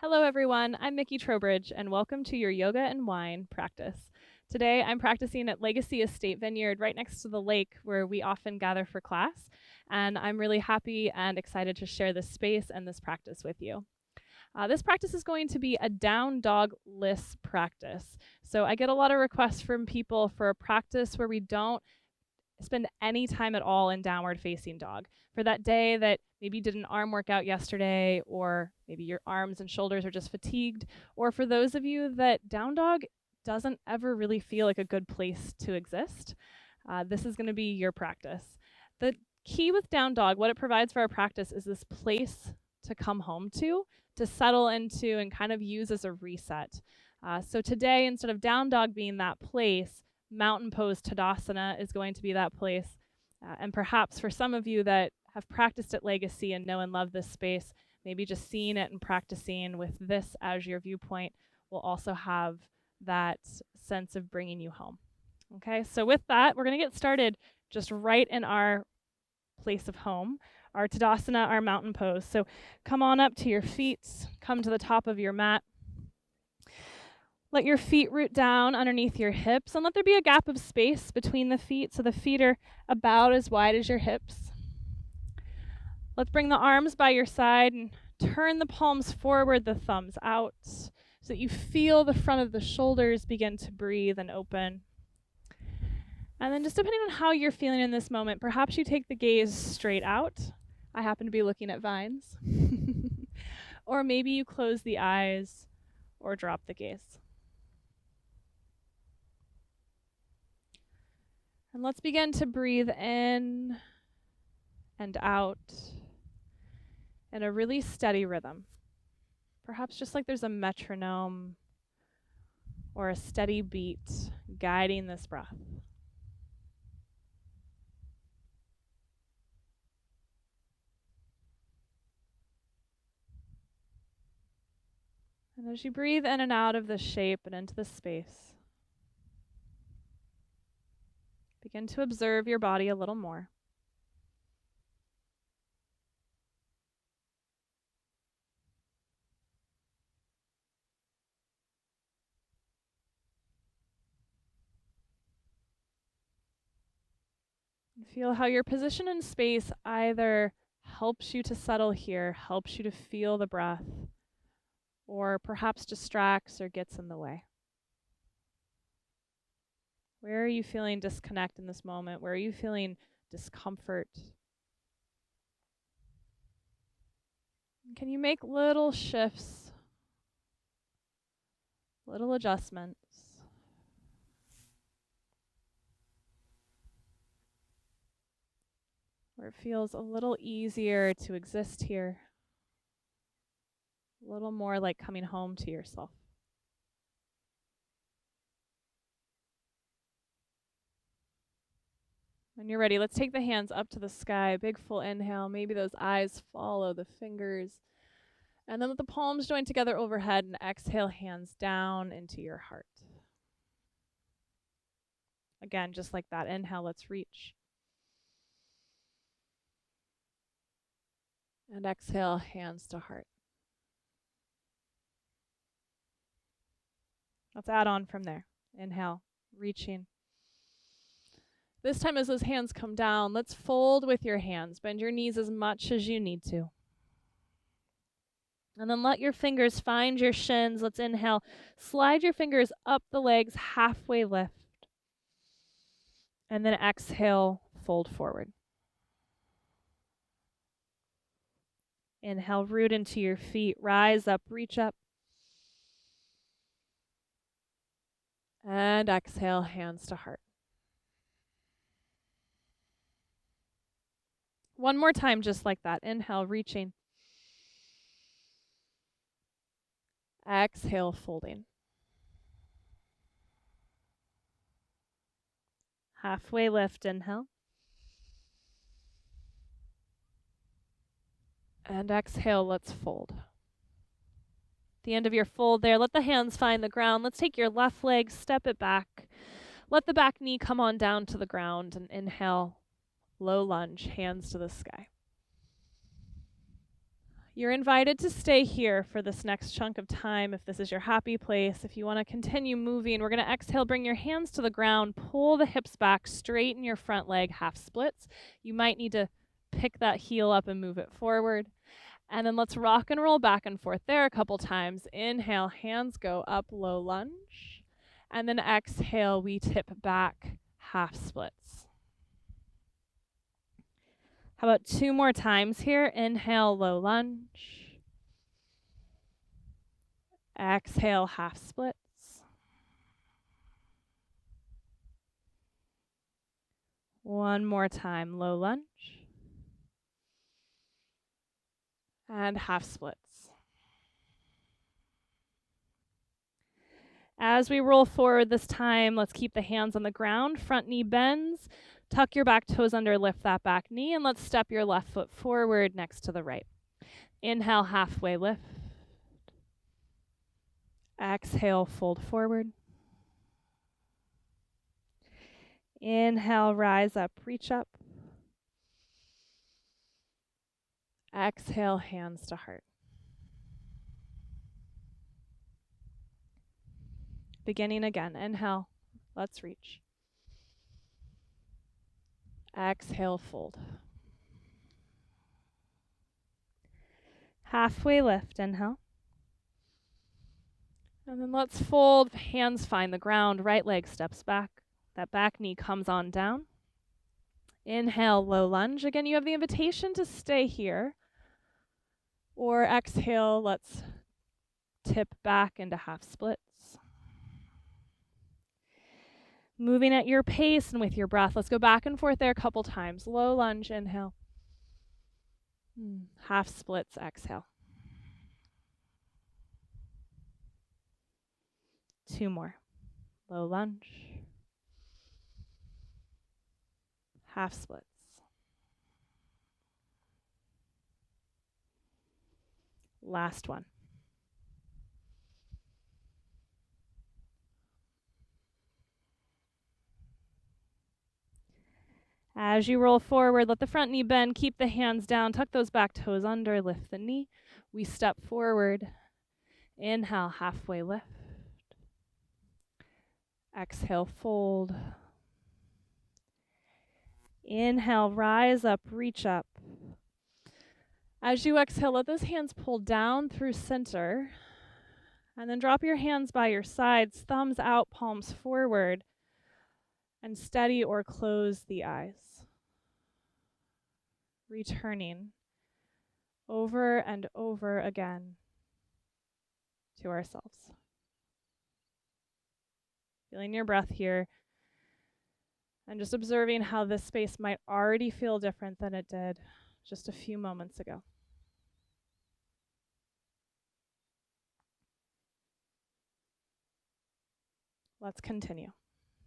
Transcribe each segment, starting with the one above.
Hello everyone, I'm Mikki Trowbridge and welcome to your yoga and wine practice. Today I'm practicing at Legacy Estate Vineyard right next to the lake where we often gather for class, and I'm really happy and excited to share this space and this practice with you. This practice is going to be a down dog-less practice. So I get a lot of requests from people for a practice where we don't spend any time at all in downward facing dog. For that day that maybe you did an arm workout yesterday, or maybe your arms and shoulders are just fatigued, or for those of you that down dog doesn't ever really feel like a good place to exist, this is going to be your practice. The key with down dog, what it provides for our practice, is this place to come home to settle into, and kind of use as a reset. So today, instead of down dog being that place, mountain pose tadasana is going to be that place. And perhaps for some of you that have practiced at Legacy and know and love this space, maybe just seeing it and practicing with this as your viewpoint will also have that sense of bringing you home. Okay, so with that, we're going to get started just right in our place of home, our tadasana, our mountain pose. So come on up to your feet, come to the top of your mat. Let your feet root down underneath your hips, and let there be a gap of space between the feet so the feet are about as wide as your hips. Let's bring the arms by your side and turn the palms forward, the thumbs out, so that you feel the front of the shoulders begin to breathe and open. And then just depending on how you're feeling in this moment, perhaps you take the gaze straight out. I happen to be looking at vines. Or maybe you close the eyes or drop the gaze. And let's begin to breathe in and out in a really steady rhythm. Perhaps just like there's a metronome or a steady beat guiding this breath. And as you breathe in and out of this shape and into this space, begin to observe your body a little more. And feel how your position in space either helps you to settle here, helps you to feel the breath, or perhaps distracts or gets in the way. Where are you feeling disconnect in this moment? Where are you feeling discomfort? Can you make little shifts, little adjustments? Where it feels a little easier to exist here. A little more like coming home to yourself. When you're ready, let's take the hands up to the sky. Big full inhale. Maybe those eyes follow the fingers. And then let the palms join together overhead, and exhale, hands down into your heart. Again, just like that. Inhale, let's reach. And exhale, hands to heart. Let's add on from there. Inhale, reaching. This time as those hands come down, let's fold with your hands. Bend your knees as much as you need to. And then let your fingers find your shins. Let's inhale. Slide your fingers up the legs, halfway lift. And then exhale, fold forward. Inhale, root into your feet. Rise up, reach up. And exhale, hands to heart. One more time, just like that. Inhale, reaching. Exhale, folding. Halfway lift, inhale. And exhale, let's fold. At the end of your fold there, let the hands find the ground. Let's take your left leg, step it back. Let the back knee come on down to the ground, and inhale, low lunge, hands to the sky. You're invited to stay here for this next chunk of time if this is your happy place. If you want to continue moving, we're going to exhale, bring your hands to the ground, pull the hips back, straighten your front leg, half splits. You might need to pick that heel up and move it forward. And then let's rock and roll back and forth there a couple times. Inhale, hands go up, low lunge. And then exhale, we tip back, half splits. How about 2 more times here? Inhale, low lunge. Exhale, half splits. 1 more time, low lunge. And half splits. As we roll forward this time, let's keep the hands on the ground. Front knee bends. Tuck your back toes under, lift that back knee, and let's step your left foot forward next to the right. Inhale, halfway lift. Exhale, fold forward. Inhale, rise up, reach up. Exhale, hands to heart. Beginning again. Inhale, let's reach. Exhale, fold. Halfway lift, inhale. And then let's fold, hands find the ground, right leg steps back. That back knee comes on down. Inhale, low lunge. Again, you have the invitation to stay here. Or exhale, let's tip back into half splits. Moving at your pace and with your breath. Let's go back and forth there a couple times. Low lunge, inhale. Half splits, exhale. 2 more. Low lunge. Half splits. Last one. As you roll forward, let the front knee bend, keep the hands down, tuck those back toes under, lift the knee. We step forward. Inhale, halfway lift. Exhale, fold. Inhale, rise up, reach up. As you exhale, let those hands pull down through center. And then drop your hands by your sides, thumbs out, palms forward. And steady or close the eyes. Returning over and over again to ourselves. Feeling your breath here and just observing how this space might already feel different than it did just a few moments ago. Let's continue.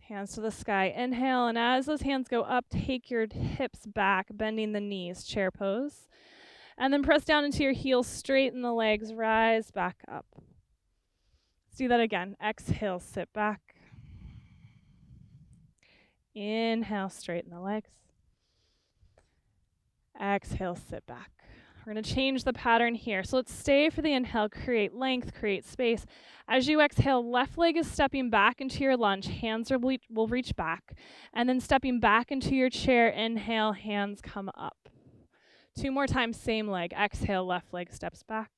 Hands to the sky. Inhale, and as those hands go up, take your hips back, bending the knees, chair pose. And then press down into your heels, straighten the legs, rise back up. Let's do that again. Exhale, sit back. Inhale, straighten the legs. Exhale, sit back. We're going to change the pattern here. So let's stay for the inhale, create length, create space. As you exhale, left leg is stepping back into your lunge. Hands will reach back. And then stepping back into your chair, inhale, hands come up. 2 more times, same leg. Exhale, left leg steps back.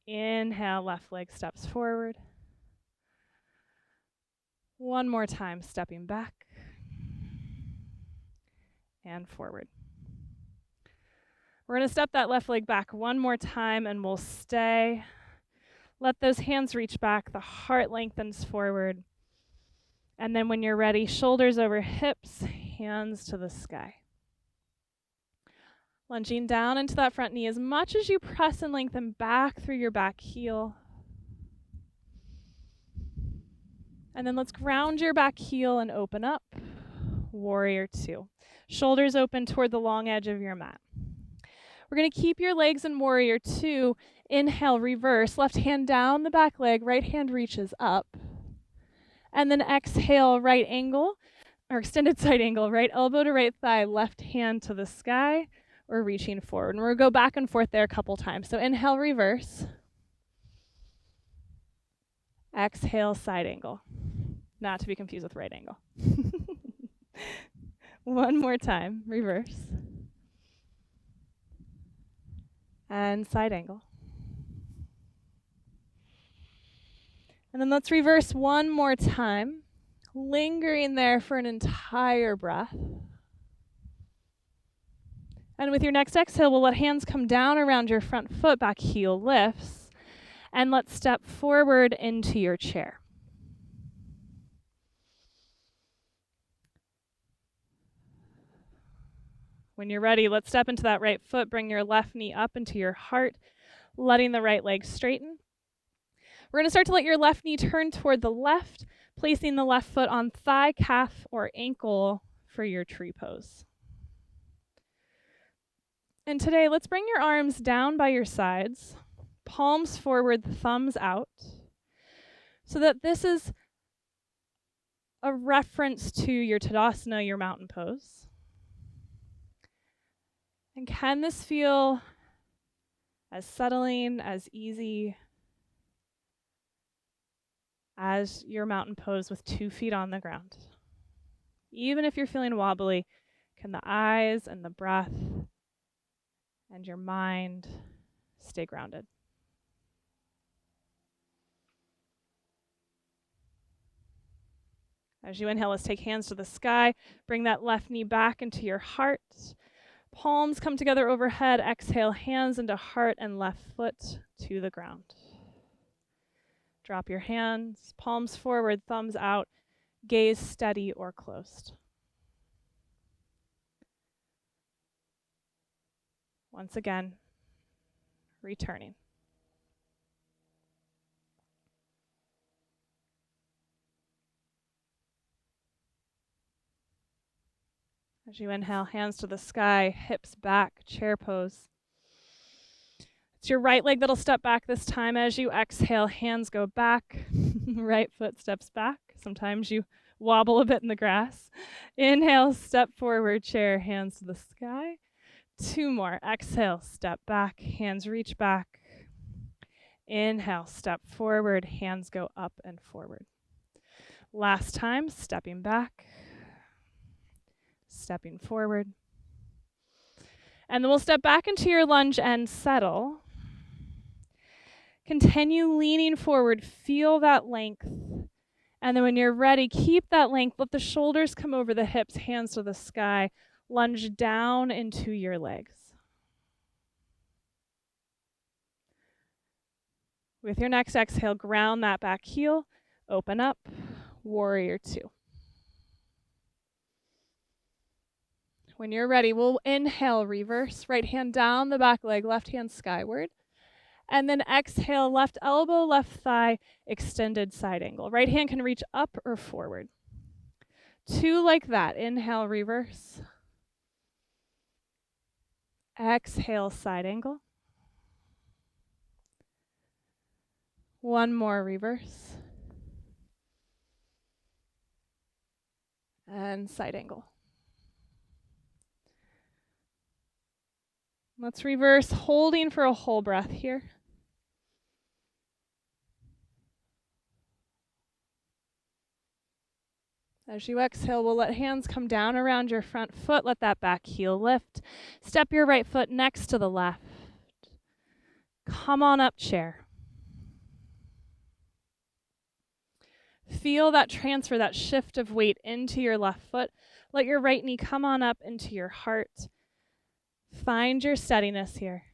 Inhale, left leg steps forward. 1 more time, stepping back and forward. We're going to step that left leg back 1 more time and we'll stay. Let those hands reach back. The heart lengthens forward. And then when you're ready, shoulders over hips, hands to the sky. Lunging down into that front knee as much as you press and lengthen back through your back heel. And then let's ground your back heel and open up. Warrior 2. Shoulders open toward the long edge of your mat. We're going to keep your legs in Warrior 2. Inhale, reverse. Left hand down the back leg. Right hand reaches up. And then exhale, right angle, or extended side angle. Right elbow to right thigh. Left hand to the sky. or reaching forward. And we're going to go back and forth there a couple times. So inhale, reverse. Exhale, side angle. Not to be confused with right angle. One more time, reverse. And side angle. And then let's reverse one more time, lingering there for an entire breath. And with your next exhale, we'll let hands come down around your front foot, back heel lifts, and let's step forward into your chair. When you're ready, let's step into that right foot, bring your left knee up into your heart, letting the right leg straighten. We're going to start to let your left knee turn toward the left, placing the left foot on thigh, calf, or ankle for your tree pose. And today, let's bring your arms down by your sides, palms forward, thumbs out, so that this is a reference to your tadasana, your mountain pose. And can this feel as settling, as easy as your mountain pose with 2 feet on the ground? Even if you're feeling wobbly, can the eyes and the breath and your mind stay grounded? As you inhale, let's take hands to the sky. Bring that left knee back into your heart. Palms come together overhead. Exhale, hands into heart and left foot to the ground. Drop your hands, palms forward, thumbs out, gaze steady or closed. Once again, returning. As you inhale, hands to the sky, hips back, chair pose. It's your right leg that'll step back this time. As you exhale, hands go back, right foot steps back. Sometimes you wobble a bit in the grass. Inhale, step forward, chair, hands to the sky. 2 more. Exhale, step back, hands reach back. Inhale, step forward, hands go up and forward. Last time, stepping back, stepping forward. And then we'll step back into your lunge and settle. Continue leaning forward, feel that length. And then when you're ready, keep that length. Let the shoulders come over the hips, hands to the sky. Lunge down into your legs. With your next exhale, ground that back heel, open up, warrior 2. When you're ready, we'll inhale, reverse, right hand down the back leg, left hand skyward. And then exhale, left elbow, left thigh, extended side angle. Right hand can reach up or forward. 2 like that. Inhale, reverse. Exhale, side angle. 1 more, reverse. And side angle. Let's reverse, holding for a whole breath here. As you exhale, we'll let hands come down around your front foot. Let that back heel lift. Step your right foot next to the left. Come on up, chair. Feel that transfer, that shift of weight into your left foot. Let your right knee come on up into your heart. Find your steadiness here.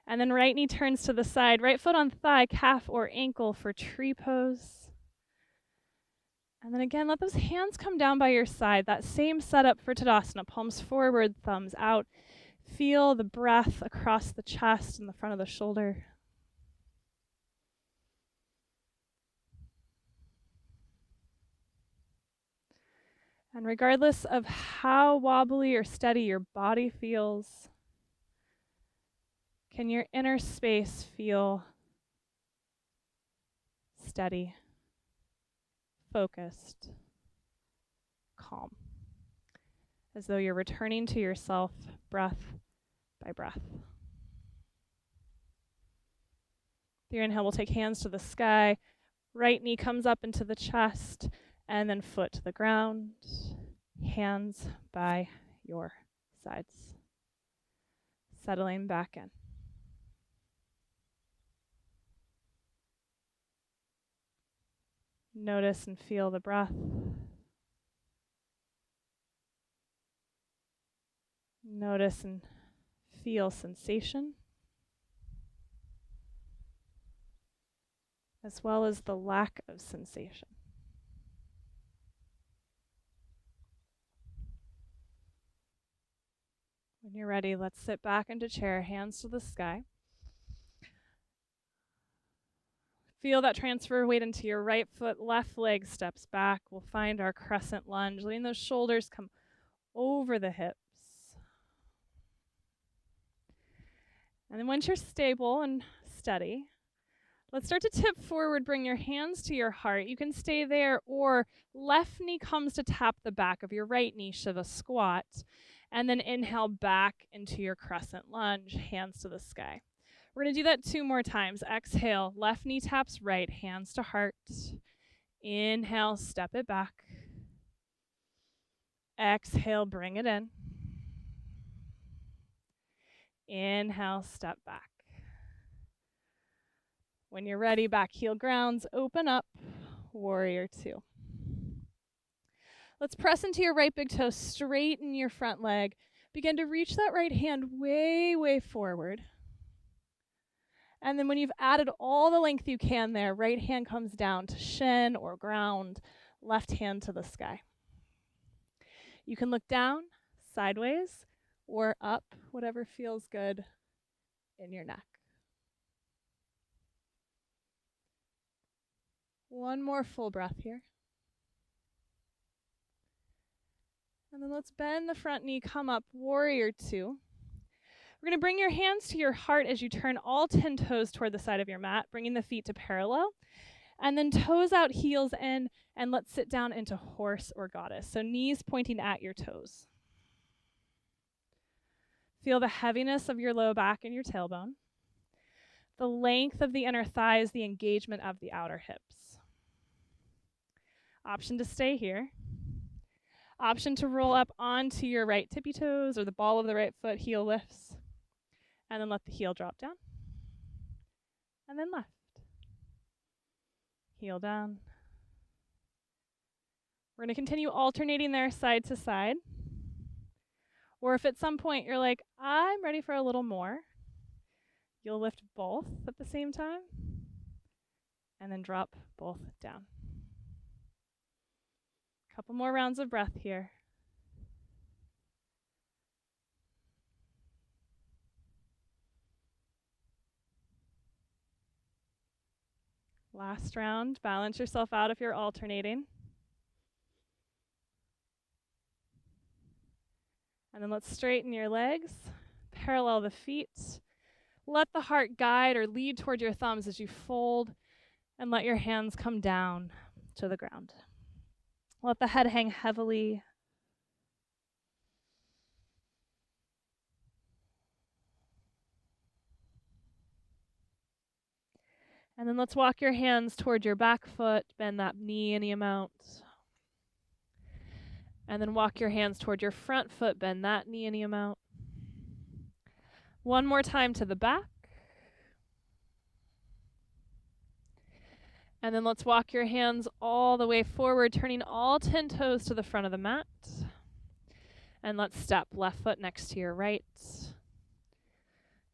And then right knee turns to the side. Right foot on thigh, calf, or ankle for tree pose. And then again, let those hands come down by your side. That same setup for Tadasana. Palms forward, thumbs out. Feel the breath across the chest and the front of the shoulder. And regardless of how wobbly or steady your body feels, can your inner space feel steady, focused, calm? as though you're returning to yourself breath by breath. With your inhale, we'll take hands to the sky. Right knee comes up into the chest, and then foot to the ground. Hands by your sides. Settling back in. Notice and feel the breath. Notice and feel sensation, as well as the lack of sensation. When you're ready, let's sit back into chair, hands to the sky. Feel that transfer weight into your right foot, left leg steps back. We'll find our crescent lunge, letting those shoulders come over the hips. And then once you're stable and steady, let's start to tip forward, bring your hands to your heart. You can stay there, or left knee comes to tap the back of your right knee, Shiva squat. And then inhale back into your crescent lunge, hands to the sky. We're going to do that 2 more times. Exhale, left knee taps right, hands to heart. Inhale, step it back. Exhale, bring it in. Inhale, step back. When you're ready, back heel grounds, open up, warrior 2. Let's press into your right big toe, straighten your front leg. Begin to reach that right hand way, way forward. And then when you've added all the length you can there, right hand comes down to shin or ground, left hand to the sky. You can look down, sideways, or up, whatever feels good in your neck. One more full breath here. And then let's bend the front knee, come up, warrior 2. We're going to bring your hands to your heart as you turn all 10 toes toward the side of your mat, bringing the feet to parallel. And then toes out, heels in, and let's sit down into horse or goddess. So knees pointing at your toes. Feel the heaviness of your low back and your tailbone. The length of the inner thighs, the engagement of the outer hips. Option to stay here. Option to roll up onto your right tippy toes or the ball of the right foot, heel lifts. And then let the heel drop down. And then left. Heel down. We're going to continue alternating there side to side. Or if at some point you're like, I'm ready for a little more, you'll lift both at the same time and then drop both down. Couple more rounds of breath here. Last round, balance yourself out if you're alternating. And then let's straighten your legs, parallel the feet. Let the heart guide or lead toward your thumbs as you fold, and let your hands come down to the ground. Let the head hang heavily. And then let's walk your hands toward your back foot, bend that knee any amount. And then walk your hands toward your front foot, bend that knee any amount. One more time to the back. And then let's walk your hands all the way forward, turning all 10 toes to the front of the mat. And let's step left foot next to your right.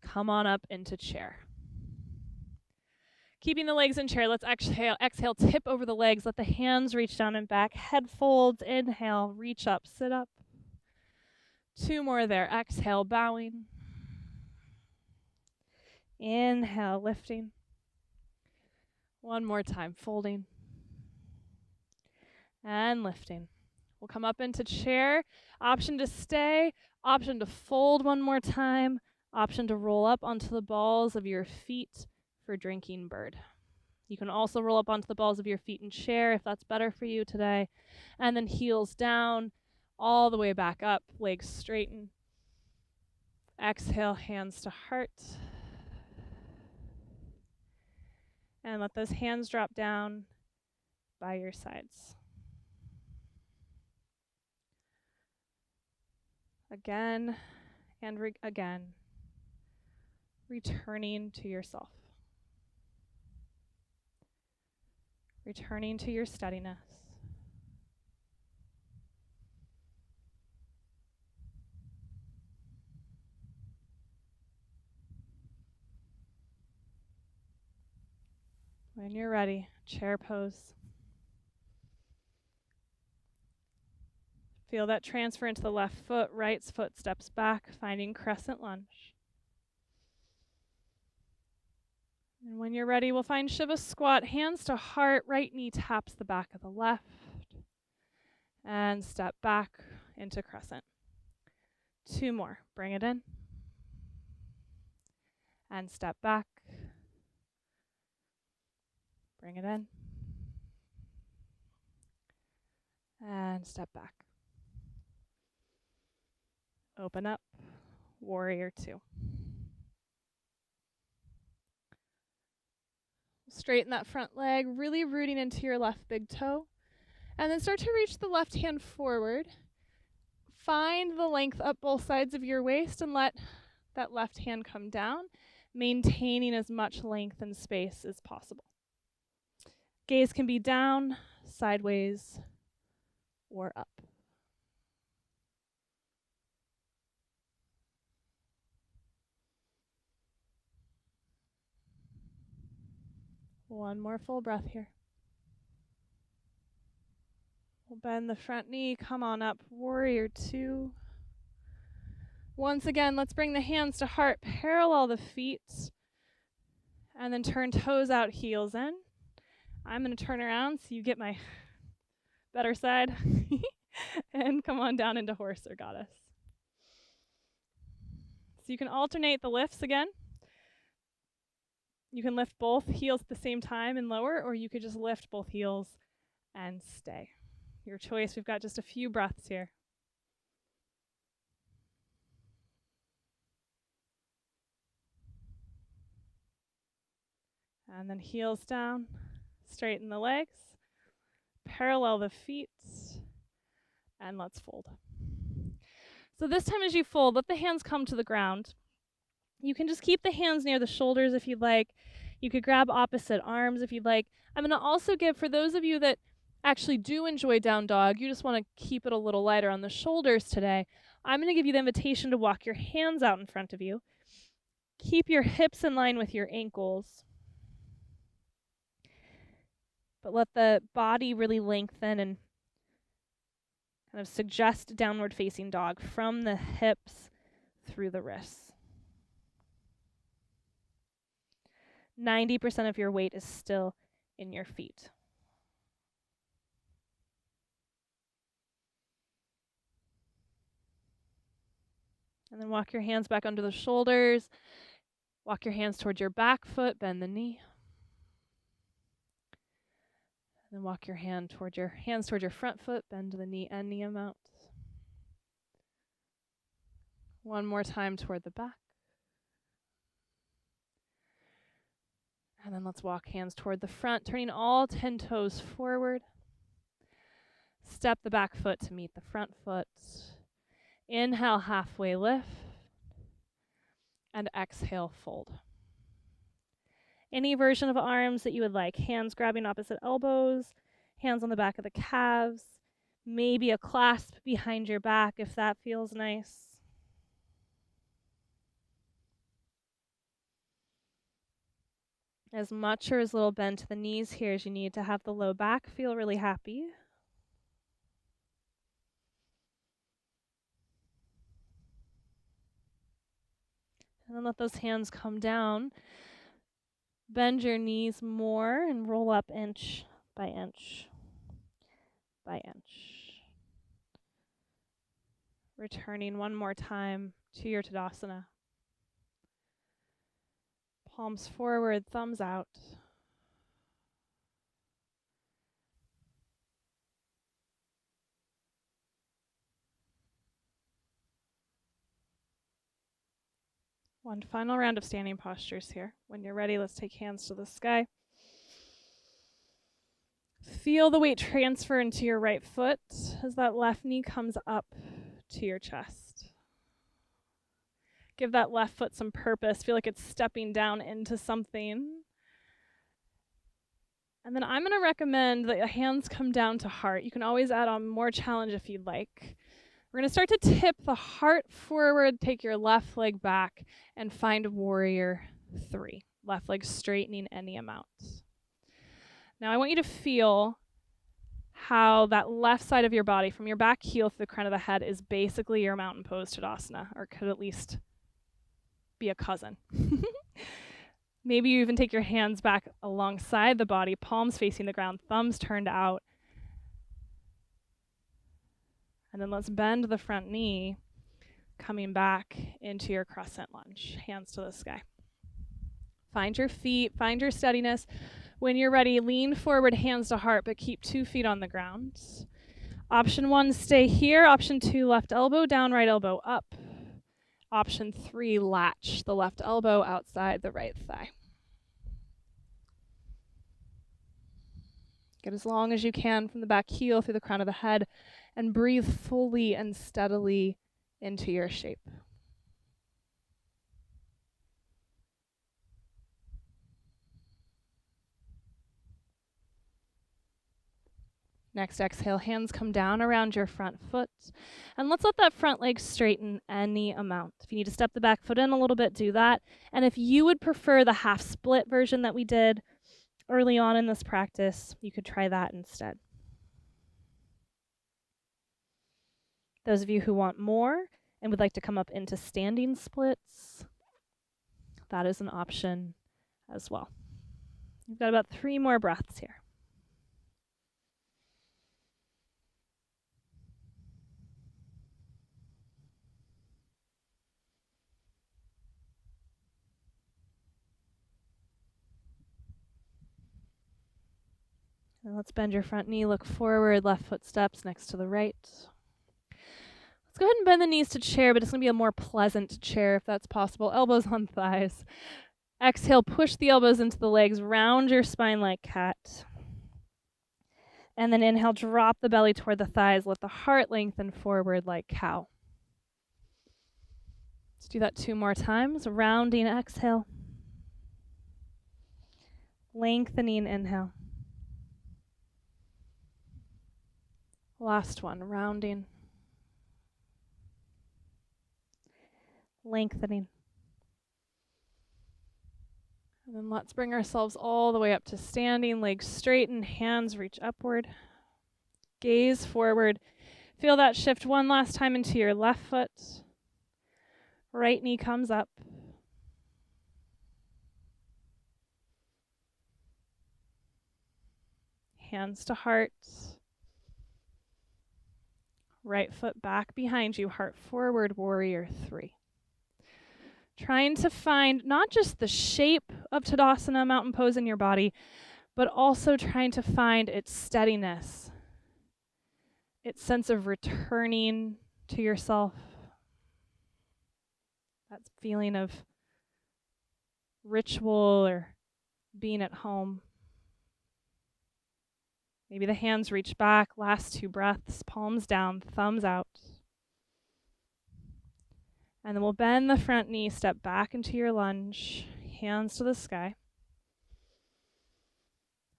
Come on up into chair. Keeping the legs in chair, let's exhale, tip over the legs. Let the hands reach down and back. Head folds, inhale, reach up, sit up. 2 more there. Exhale, bowing. Inhale, lifting. 1 more time, folding. And lifting. We'll come up into chair. Option to stay. Option to fold 1 more time. Option to roll up onto the balls of your feet for drinking bird. You can also roll up onto the balls of your feet in chair if that's better for you today. And then heels down, all the way back up, legs straighten. Exhale, hands to heart. And let those hands drop down by your sides. Again and again, returning to yourself. Returning to your steadiness. When you're ready, chair pose. Feel that transfer into the left foot, right foot steps back, finding crescent lunge. And when you're ready, we'll find Shiva squat, hands to heart, right knee taps the back of the left. And step back into crescent. 2 more, bring it in. And step back. Bring it in. And step back. Open up, warrior 2. Straighten that front leg, really rooting into your left big toe. And then start to reach the left hand forward. Find the length up both sides of your waist and let that left hand come down, maintaining as much length and space as possible. Gaze can be down, sideways, or up. One more full breath here. We'll bend the front knee, come on up, warrior 2. Once again, let's bring the hands to heart, parallel the feet, and then turn toes out, heels in. I'm going to turn around so you get my better side, and come on down into horse or goddess. So you can alternate the lifts again. You can lift both heels at the same time and lower, or you could just lift both heels and stay. Your choice. We've got just a few breaths here. And then heels down, straighten the legs, parallel the feet, and let's fold. So this time as you fold, let the hands come to the ground. You can just keep the hands near the shoulders if you'd like. You could grab opposite arms if you'd like. I'm going to also give, for those of you that actually do enjoy down dog, you just want to keep it a little lighter on the shoulders today, I'm going to give you the invitation to walk your hands out in front of you. Keep your hips in line with your ankles. But let the body really lengthen and kind of suggest downward facing dog from the hips through the wrists. 90% of your weight is still in your feet. And then walk your hands back under the shoulders. Walk your hands towards your back foot, bend the knee. And then walk your hands towards your front foot, bend the knee any amount. One more time toward the back. And then let's walk hands toward the front, turning all 10 toes forward. Step the back foot to meet the front foot. Inhale, halfway lift. And exhale, fold. Any version of arms that you would like. Hands grabbing opposite elbows, hands on the back of the calves, maybe a clasp behind your back if that feels nice. As much or as little bend to the knees here as you need to have the low back feel really happy. And then let those hands come down. Bend your knees more and roll up inch by inch by inch. Returning one more time to your tadasana. Palms forward, thumbs out. One final round of standing postures here. When you're ready, let's take hands to the sky. Feel the weight transfer into your right foot as that left knee comes up to your chest. Give that left foot some purpose. Feel like it's stepping down into something. And then I'm going to recommend that your hands come down to heart. You can always add on more challenge if you'd like. We're going to start to tip the heart forward, take your left leg back, and find warrior 3. Left leg straightening any amount. Now I want you to feel how that left side of your body, from your back heel to the crown of the head, is basically your mountain pose tadasana, or could at least be a cousin. Maybe you even take your hands back alongside the body, palms facing the ground, thumbs turned out. And then let's bend the front knee, coming back into your crescent lunge, hands to the sky. Find your feet, find your steadiness. When you're ready, lean forward, hands to heart, but keep 2 feet on the ground. Option 1, stay here. Option 2, left elbow down, right elbow up. Option 3, latch the left elbow outside the right thigh. Get as long as you can from the back heel through the crown of the head, and breathe fully and steadily into your shape. Next exhale, hands come down around your front foot. And let's let that front leg straighten any amount. If you need to step the back foot in a little bit, do that. And if you would prefer the half split version that we did early on in this practice, you could try that instead. Those of you who want more and would like to come up into standing splits, that is an option as well. You've got about 3 more breaths here. And let's bend your front knee, look forward, left foot steps next to the right. Let's go ahead and bend the knees to chair, but it's going to be a more pleasant chair if that's possible. Elbows on thighs. Exhale, push the elbows into the legs, round your spine like cat. And then inhale, drop the belly toward the thighs, let the heart lengthen forward like cow. Let's do that 2 more times. Rounding, exhale. Lengthening, inhale. Last one, rounding. Lengthening. And then let's bring ourselves all the way up to standing, legs straighten, hands reach upward. Gaze forward. Feel that shift one last time into your left foot. Right knee comes up. Hands to heart. Right foot back behind you, heart forward, warrior 3. Trying to find not just the shape of tadasana, mountain pose in your body, but also trying to find its steadiness, its sense of returning to yourself, that feeling of ritual or being at home. Maybe the hands reach back, last 2 breaths, palms down, thumbs out. And then we'll bend the front knee, step back into your lunge, hands to the sky.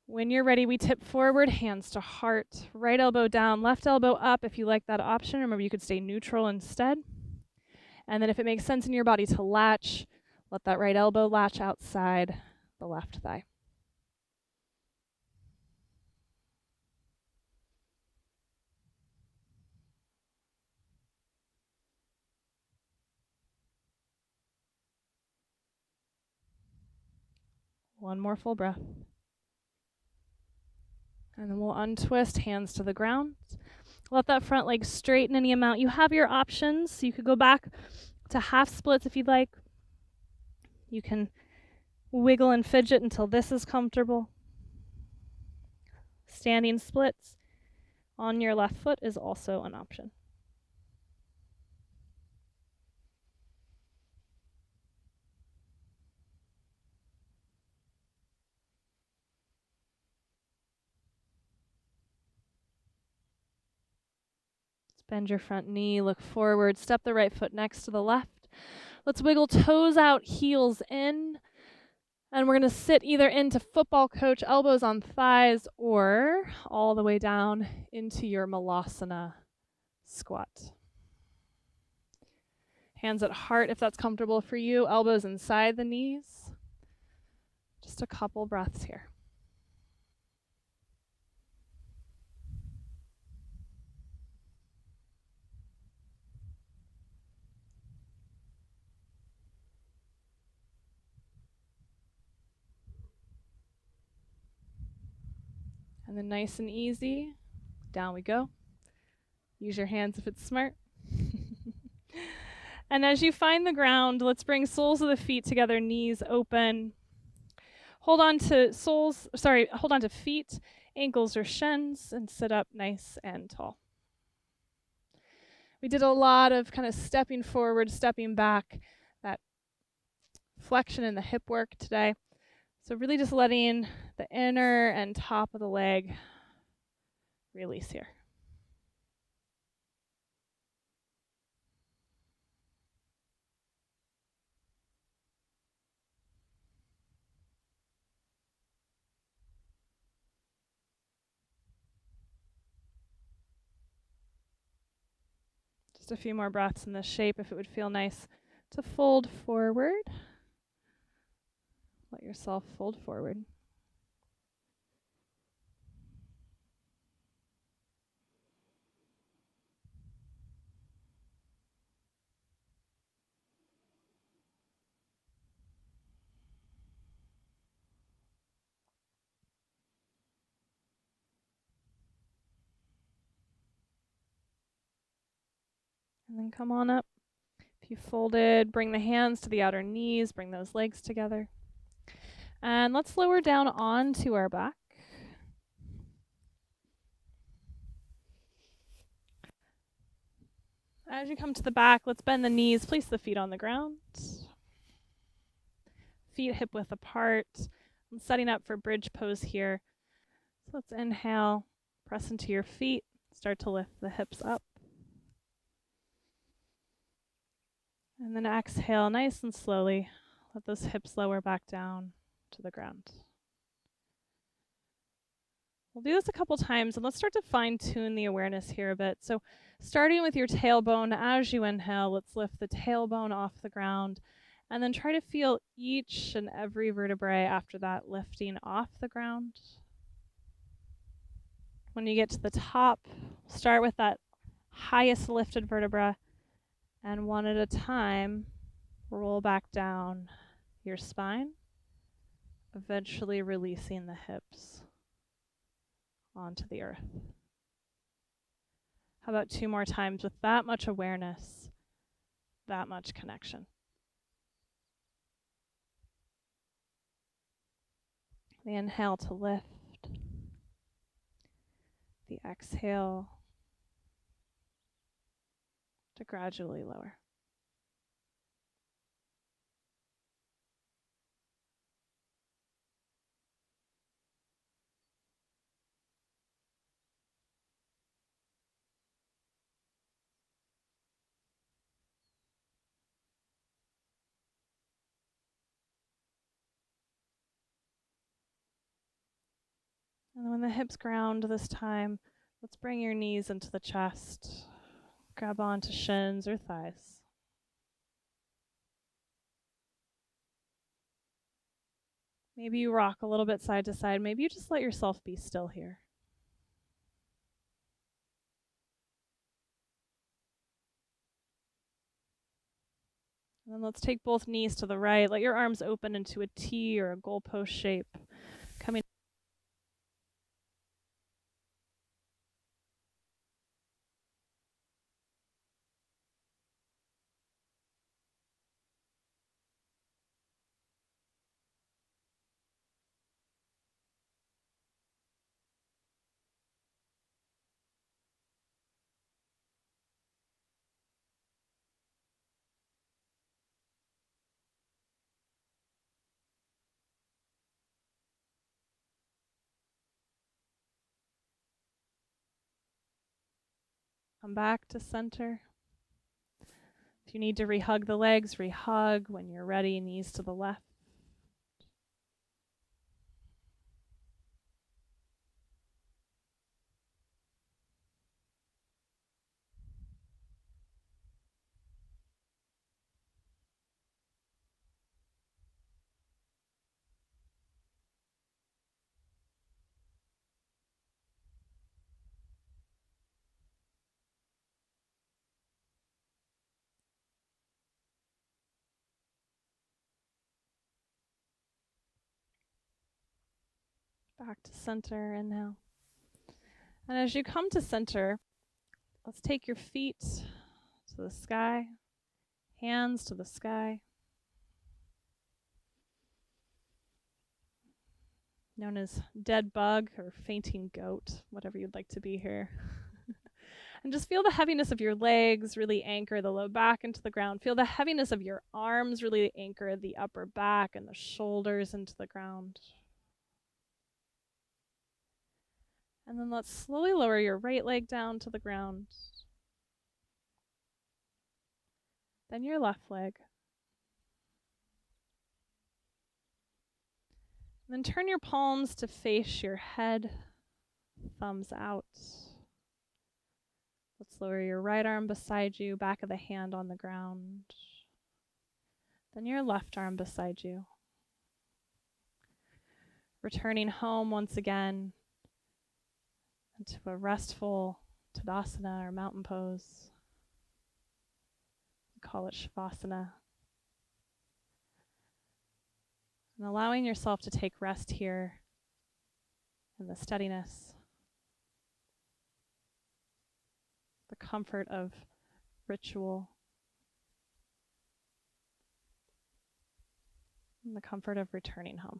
When you're ready, we tip forward, hands to heart, right elbow down, left elbow up if you like that option. Remember, you could stay neutral instead. And then if it makes sense in your body to latch, let that right elbow latch outside the left thigh. One more full breath. And then we'll untwist, hands to the ground. Let that front leg straighten any amount. You have your options. So you could go back to half splits if you'd like. You can wiggle and fidget until this is comfortable. Standing splits on your left foot is also an option. Bend your front knee, look forward, step the right foot next to the left. Let's wiggle toes out, heels in. And we're going to sit either into football coach, elbows on thighs, or all the way down into your malasana squat. Hands at heart if that's comfortable for you, elbows inside the knees. Just a couple breaths here. And then nice and easy, down we go. Use your hands if it's smart. And as you find the ground, let's bring soles of the feet together, knees open. Hold on to feet, ankles or shins, and sit up nice and tall. We did a lot of kind of stepping forward, stepping back, that flexion in the hip work today. So really just letting the inner and top of the leg release here. Just a few more breaths in this shape if it would feel nice to fold forward. Let yourself fold forward. And then come on up. If you folded, bring the hands to the outer knees, bring those legs together. And let's lower down onto our back. As you come to the back, let's bend the knees, place the feet on the ground. Feet hip width apart. I'm setting up for bridge pose here. So let's inhale, press into your feet, start to lift the hips up. And then exhale nice and slowly. Let those hips lower back down to the ground. We'll do this a couple times, and let's start to fine-tune the awareness here a bit. So starting with your tailbone, as you inhale, let's lift the tailbone off the ground, and then try to feel each and every vertebrae after that lifting off the ground. When you get to the top, start with that highest lifted vertebra, and one at a time, roll back down your spine, eventually releasing the hips onto the earth. How about 2 more times with that much awareness, that much connection? The inhale to lift, the exhale to gradually lower. And when the hips ground this time, let's bring your knees into the chest. Grab onto shins or thighs. Maybe you rock a little bit side to side. Maybe you just let yourself be still here. And then let's take both knees to the right. Let your arms open into a T or a goalpost shape. Coming. Come back to center. If you need to rehug the legs, rehug. When you're ready, knees to the left. Back to center, inhale. And as you come to center, let's take your feet to the sky, hands to the sky. Known as dead bug or fainting goat, whatever you'd like to be here. And just feel the heaviness of your legs, really anchor the low back into the ground. Feel the heaviness of your arms, really anchor the upper back and the shoulders into the ground. And then let's slowly lower your right leg down to the ground. Then your left leg. And then turn your palms to face your head, thumbs out. Let's lower your right arm beside you, back of the hand on the ground. Then your left arm beside you. Returning home once again into a restful tadasana or mountain pose. We call it savasana. And allowing yourself to take rest here in the steadiness, the comfort of ritual, and the comfort of returning home.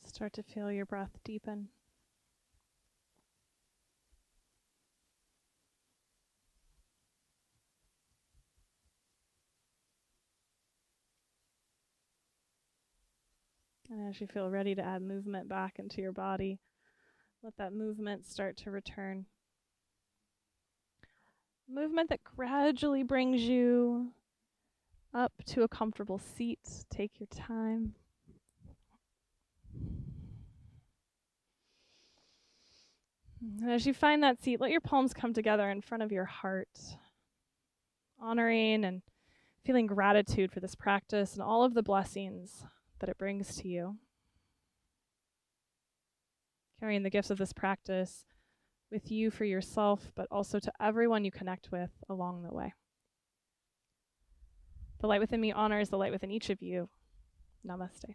Start to feel your breath deepen. And as you feel ready to add movement back into your body, let that movement start to return. Movement that gradually brings you up to a comfortable seat. Take your time. And as you find that seat, let your palms come together in front of your heart, honoring and feeling gratitude for this practice and all of the blessings that it brings to you. Carrying the gifts of this practice with you for yourself, but also to everyone you connect with along the way. The light within me honors the light within each of you. Namaste.